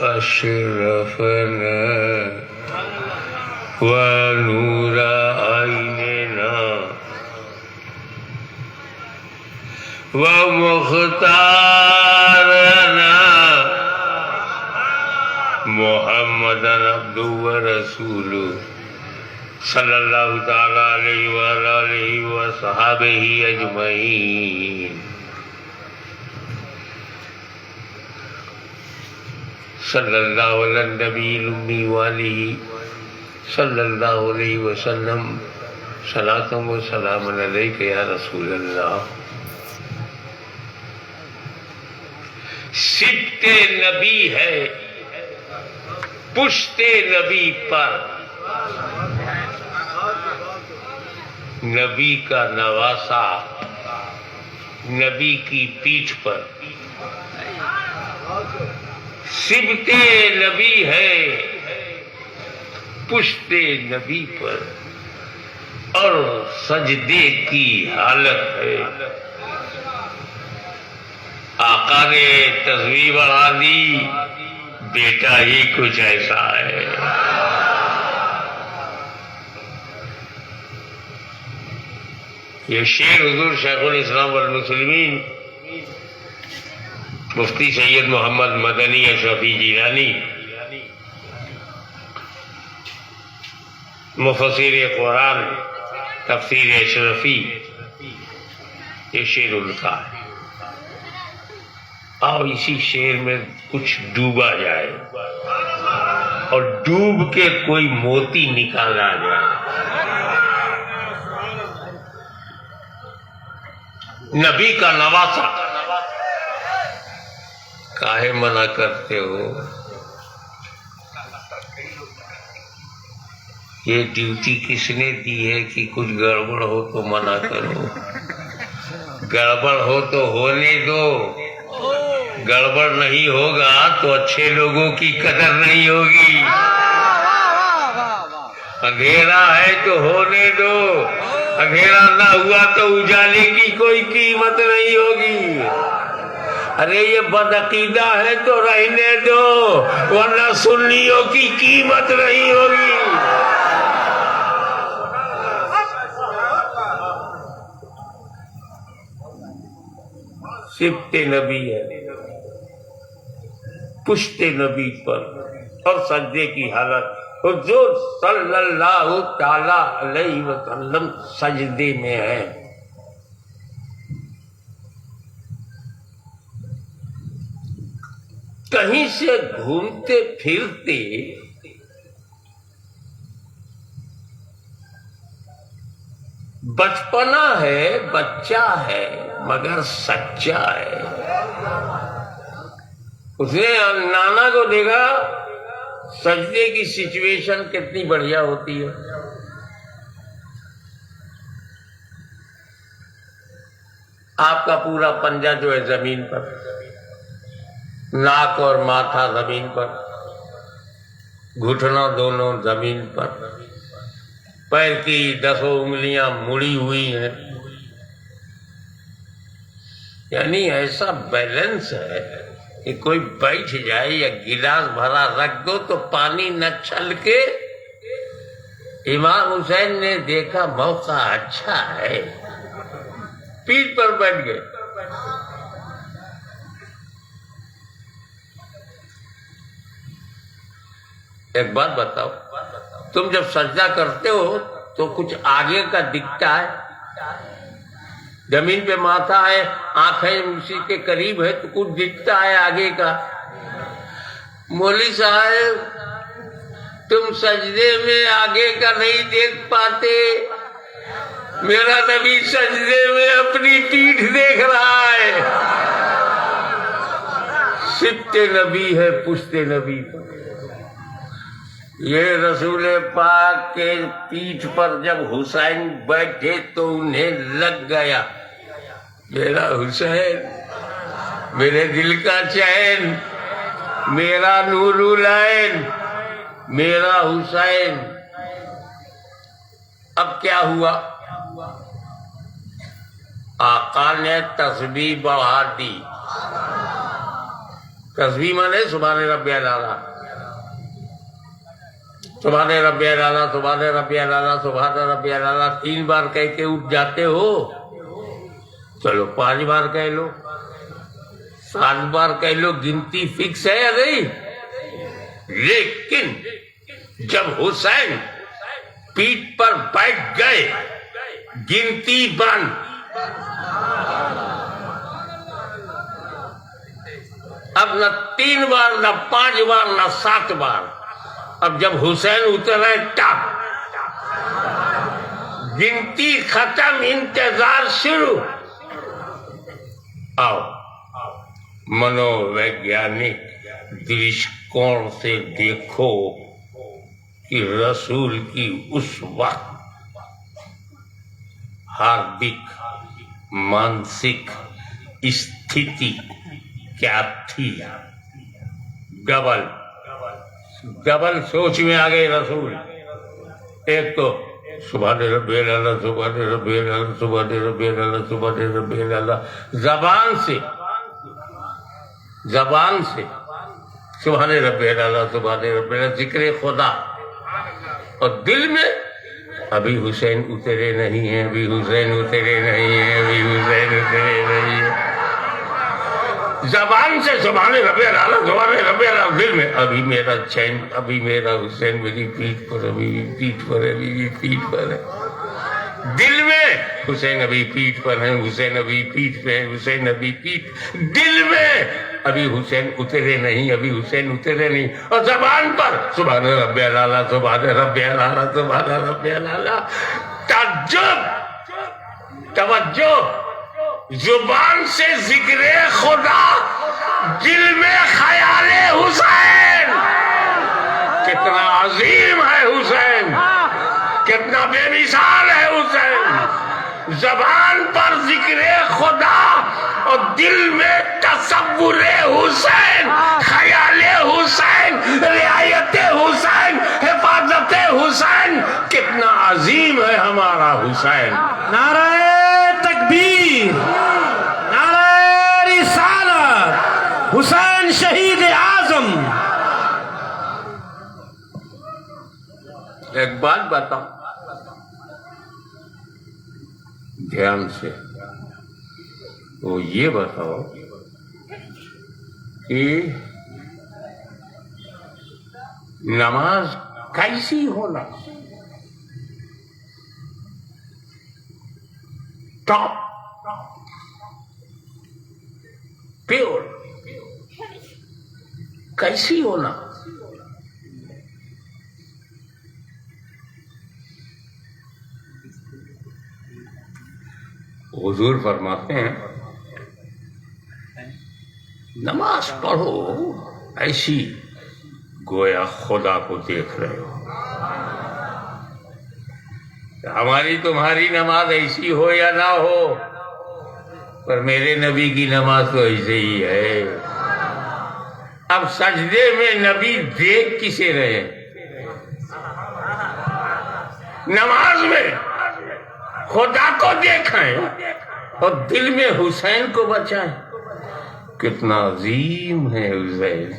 أشرفنا ونور عيننا ومختارنا محمدا عبده ورسوله صلی اللہ تعالی علیہ وآلہ وصحابہ اجمعین. صلی اللہ علی النبی الامی وآلہ صلی اللہ علیہ وسلم. صلاۃ و سلام علیک یا رسول اللہ. سبت نبی ہے پشت نبی پر، نبی کا نواسا نبی کی پیٹھ پر. سبت نبی ہے پشت نبی پر، اور سجدے کی حالت ہے. آقا نے تصویر بنا دی، بیٹا ہی کچھ ایسا ہے. یہ شعر حضور شیخ الاسلام والمسلمین مفتی سید محمد مدنی اشرفی جیلانی مفسر قرآن تفسیر اشرفی، یہ شعر ان کا ہے. اور اسی شعر میں کچھ ڈوبا جائے اور ڈوب کے کوئی موتی نکالا جائے. نبی کا نواسا کاہے منع کرتے ہو؟ یہ ڈیوٹی کس نے دی ہے کہ کچھ گڑبڑ ہو تو منع کرو؟ گڑبڑ ہو تو ہونے دو. گڑبڑ نہیں ہوگا تو اچھے لوگوں کی قدر نہیں ہوگی. اندھیرا ہے تو ہونے دو، اندھیرا نہ ہوا تو اجالے کی کوئی قیمت نہیں ہوگی. ارے یہ بدعقیدہ ہے تو رہنے دو، ورنہ سنیوں کی قیمت نہیں ہوگی. سبت نبی ہے پشت نبی پر اور سجدے کی حالت. حضور صلی اللہ تعالی علیہ وسلم سجدے میں ہے. کہیں سے گھومتے پھرتے بچپنا ہے، بچہ ہے مگر سچا ہے. اس نے نانا کو دیکھا، سجدے کی سچویشن کتنی بڑھیا ہوتی ہے. آپ کا پورا پنجہ جو ہے زمین پر، ناک اور ماتھا زمین پر، گھٹنا دونوں زمین پر، پیر کی 10 انگلیاں مڑی ہوئی ہیں. یعنی ایسا بیلنس ہے کہ کوئی بیٹھ جائے یا گلاس بھرا رکھ دو تو پانی نہ چھلکے. امام حسین نے دیکھا موقع اچھا ہے، پیٹھ پر بیٹھ گئے. ایک بات بتاؤ، تم جب سجدہ کرتے ہو تو کچھ آگے کا دکھتا ہے؟ زمین پہ ماتھا ہے، آنکھیں اسی کے قریب ہے تو کچھ دکھتا ہے آگے کا. مولوی صاحب تم سجدے میں آگے کا نہیں دیکھ پاتے، میرا نبی سجدے میں اپنی پیٹھ دیکھ رہا ہے. سبت نبی ہے پشت نبی پر. یہ رسول پاک کے پیٹھ پر جب حسین بیٹھے تو انہیں لگ گیا میرا حسین، میرے دل کا چین، میرا نور العین، میرا حسین. اب کیا ہوا؟ آقا نے تسبیح بڑھا دی. تسبیح مانے سبحان ربی الاعلیٰ، سبحان ربی الاعلیٰ، سبحان ربی الاعلیٰ، سبحان ربی الاعلیٰ 3 بار کہہ کے اٹھ جاتے ہو، چلو 5 بار کہہ لو، 7 بار کہہ لو، گنتی فکس ہے یا نہیں؟ لیکن جب حسین پیٹھ پر بیٹھ گئے گنتی بند، اب نہ 3 بار نہ 5 بار نہ 7 بار، اب جب حسین اترے ٹپ، گنتی ختم، انتظار شروع۔ آؤ منو ویگیانک درشکوں سے دیکھو کہ رسول کی اس وقت ہاردک مانسک استھتی کیا تھی۔ ڈبل سوچ میں آ گئے رسول، ایک تو سبحان ربی الاعلیٰ، سبحان ربی الاعلیٰ، سبحان ربی الاعلیٰ، سبحان ربی الاعلیٰ، زبان سے سبحان ربی الاعلیٰ، سبحان ربی الاعلیٰ، ذکر خدا، اور دل میں ابھی حسین اترے نہیں ہیں، ابھی حسین اترے نہیں ہیں، ابھی حسین اترے نہیں ہیں، زبان سے سبحان ربی الاعلیٰ، سبحان ربی الاعلیٰ، دل میں ابھی میرا چین، ابھی میرا حسین میری پیٹھ پر، ابھی پیٹھ پر ہے، ابھی پیٹھ پر ہے، دل میں حسین ابھی پیٹھ پر ہے، حسین ابھی پیٹھ پہ ہے، حسین ابھی پیٹھ، دل میں ابھی حسین اترے نہیں، ابھی حسین اترے نہیں، اور زبان پر سبحان ربی الاعلیٰ، سبحان ربی الاعلیٰ، سبحان ربی الاعلیٰ۔ تعجب، توجہ، زبان سے ذکر خدا، دل میں خیال حسین، کتنا عظیم ہے حسین، کتنا بے مثال ہے حسین، زبان پر ذکر خدا اور دل میں تصور حسین، خیال حسین، رعایت حسین، حفاظت حسین، کتنا عظیم ہے ہمارا حسین۔ نعرہ تکبیر، نعرہ رسالت، حسین شہید اعظم۔ ایک بات بتاؤ دھیان سے، وہ یہ بتاؤ کہ نماز کیسی ہونا؟ ٹاپ پیور کیسی ہونا؟ حضور فرماتے ہیں نماز پڑھو ایسی گویا خدا کو دیکھ رہے ہو۔ ہماری تمہاری نماز ایسی ہو یا نہ ہو، پر میرے نبی کی نماز تو ایسے ہی ہے۔ اب سجدے میں نبی دیکھ کسے رہے؟ نماز میں خدا کو دیکھیں اور دل میں حسین کو بچائیں۔ کتنا عظیم ہے حسین،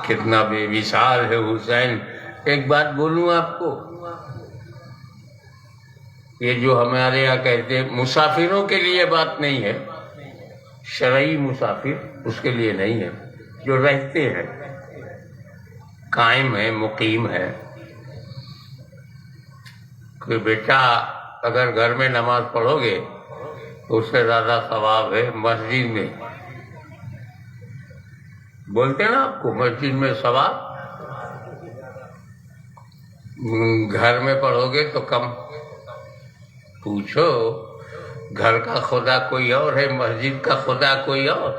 کتنا بے مثال ہے حسین۔ ایک بات بولوں آپ کو، یہ جو ہمارے یہاں کہتے ہیں مسافروں کے لیے بات نہیں ہے، شرعی مسافر اس کے لیے نہیں ہے، جو رہتے ہیں، قائم ہے، مقیم ہے، کہ بیٹا اگر گھر میں نماز پڑھو گے تو اس سے زیادہ ثواب ہے مسجد میں۔ بولتے ہیں نا آپ کو مسجد میں ثواب، گھر میں پڑھو گے تو کم۔ پوچھو گھر کا خدا کوئی اور ہے، مسجد کا خدا کوئی اور،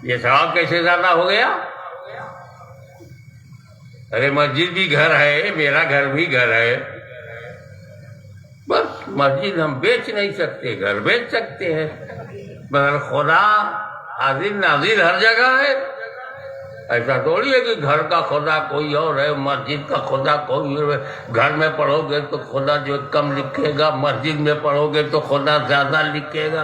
یہ ثواب کیسے زیادہ ہو گیا؟ ارے مسجد بھی گھر ہے، میرا گھر بھی گھر ہے، بس مسجد ہم بیچ نہیں سکتے، گھر بیچ سکتے ہیں، مگر خدا حاضر ناظر ہر جگہ ہے۔ ایسا تھوڑی ہے کہ گھر کا خدا کوئی اور ہے، مسجد کا خدا کوئی اور ہے۔ گھر میں پڑھو گے تو خدا جو کم لکھے گا، مسجد میں پڑھو گے تو خدا زیادہ لکھے گا۔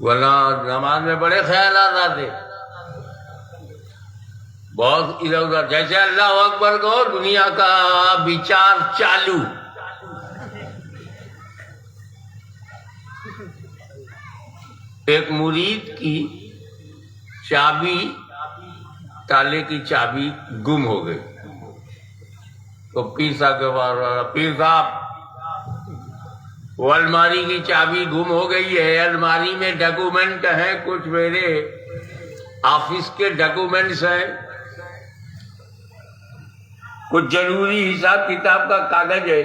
ورنہ نماز میں بڑے خیالات آتے، بہت ادھر ادھر، جیسے اللہ اکبر کو دنیا کا وچار چالو۔ ایک مرید کی چابی، تالے کی چابی گم ہو گئی، تو پیر صاحب کے پاس، پیر صاحب وہ الماری کی چابی گم ہو گئی ہے، الماری میں ڈاکومنٹ ہیں، کچھ میرے آفس کے ڈاکومنٹس ہیں، کچھ ضروری حساب کتاب کا کاغذ ہے،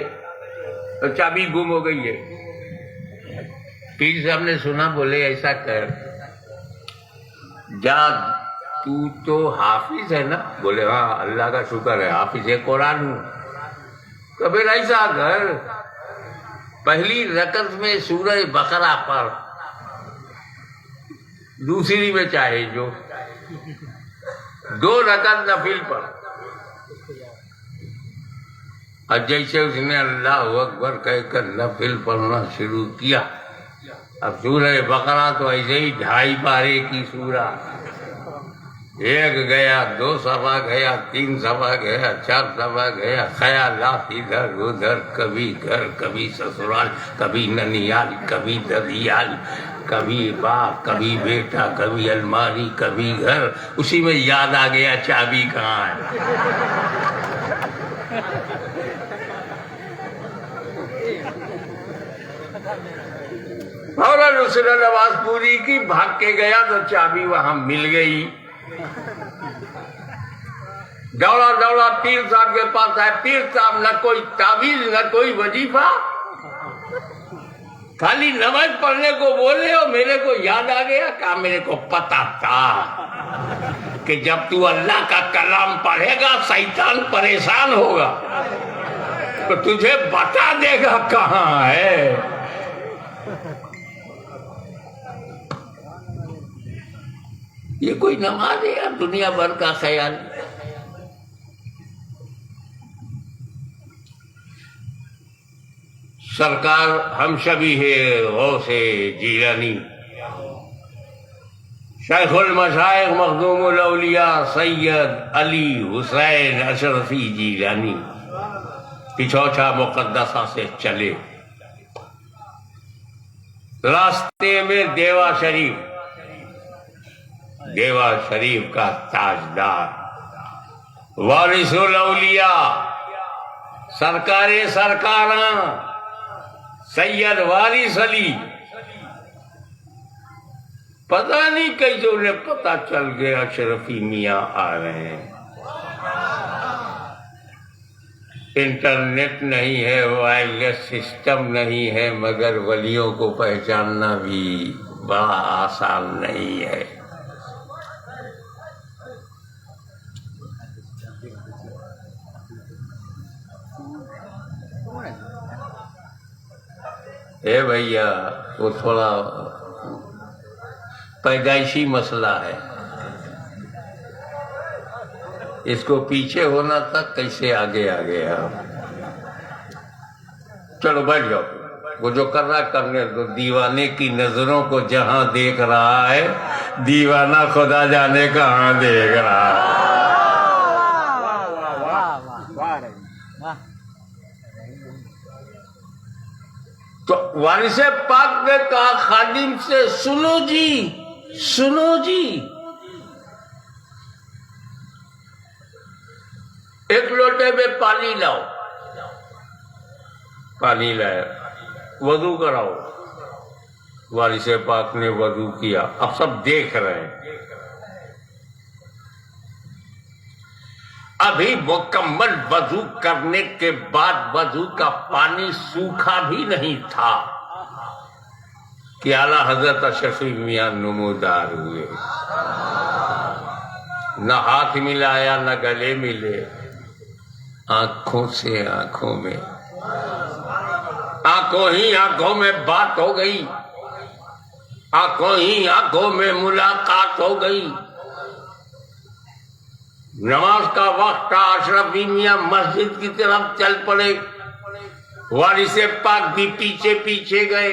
تو چابی گم ہو گئی ہے۔ پیر صاحب نے سنا، بولے ایسا کر، جا تو حافظ ہے نا؟ بولے ہاں اللہ کا شکر ہے حافظ قرآن ہوں۔ تو پھر ایسا کر، پہلی رکعت میں سورہ بقرہ پڑھ، دوسری میں چاہے جو 2 رکعت نفل پڑھ۔ اور جیسے اس نے اللہ اکبر کہہ کر نفل پڑھنا شروع کیا، اب سورہ بقرہ تو ایسے ہی 2.5 پارے کی سورہ، 1 گیا، 2 صفحہ گیا، 3 صفحہ گیا، 4 صفحہ گیا، خیالات ادھر ادھر، کبھی گھر، کبھی سسرال، کبھی ننیال، کبھی ددیال، کبھی باپ، کبھی بیٹا، کبھی الماری، کبھی گھر۔ اسی میں یاد آ گیا چابی کہاں ہے۔ فوراً اس نے نماز پوری کی، بھاگ کے گیا تو چابی وہاں مل گئی۔ دوڑا دوڑا پیر صاحب کے پاس آئے، پیر صاحب نہ کوئی تعویذ نہ کوئی وظیفہ، خالی نماز پڑھنے کو بولے، اور میرے کو یاد آ گیا، کہا میرے کو پتا تھا کہ جب تو اللہ کا کلام پڑھے گا شیطان پریشان ہوگا، تو تجھے بتا دے گا کہاں ہے۔ یہ کوئی نماز ہے یا دنیا بھر کا خیال؟ سرکار ہم شبی ہے غوث جیلانی، شیخ المشائخ مخدوم الاولیاء سید علی حسین اشرفی جیلانی پچھوچا مقدسہ سے چلے، راستے میں دیوا شریف کا تاجدار، وارث الاولیاء، سرکار سرکاراں سید وارث علی، پتہ نہیں کیسے انہیں پتہ چل گیا اشرفی میاں آ رہے ہیں۔ انٹرنیٹ نہیں ہے، وائرلیس سسٹم نہیں ہے، مگر ولیوں کو پہچاننا بھی بڑا آسان نہیں ہے۔ اے بھیا، وہ تھوڑا پیدائشی مسئلہ ہے، اس کو پیچھے ہونا تھا، کیسے آگے آ گیا۔ چلو بیٹھ جاؤ، وہ جو کر رہا کرنے دو، دیوانے کی نظروں کو جہاں دیکھ رہا ہے، دیوانہ خدا جانے کہاں دیکھ رہا ہے۔ تو وارث پاک نے کہا خادم سے، سنو جی، ایک لوٹے میں پانی لاؤ۔ پانی لایا، وضو کراؤ۔ وارث پاک نے وضو کیا، اب سب دیکھ رہے ہیں، ابھی مکمل وضو کرنے کے بعد وضو کا پانی سوکھا بھی نہیں تھا کہ اعلیٰ حضرت اشرفی میاں نمودار ہوئے، نہ ہاتھ ملایا نہ گلے ملے، آنکھوں سے آنکھوں میں، آنکھوں ہی آنکھوں میں بات ہو گئی، آنکھوں ہی آنکھوں میں ملاقات ہو گئی۔ نماز کا وقت تھا، اشرفی میاں مسجد کی طرف چل پڑے، وارث پاک بھی پیچھے پیچھے گئے۔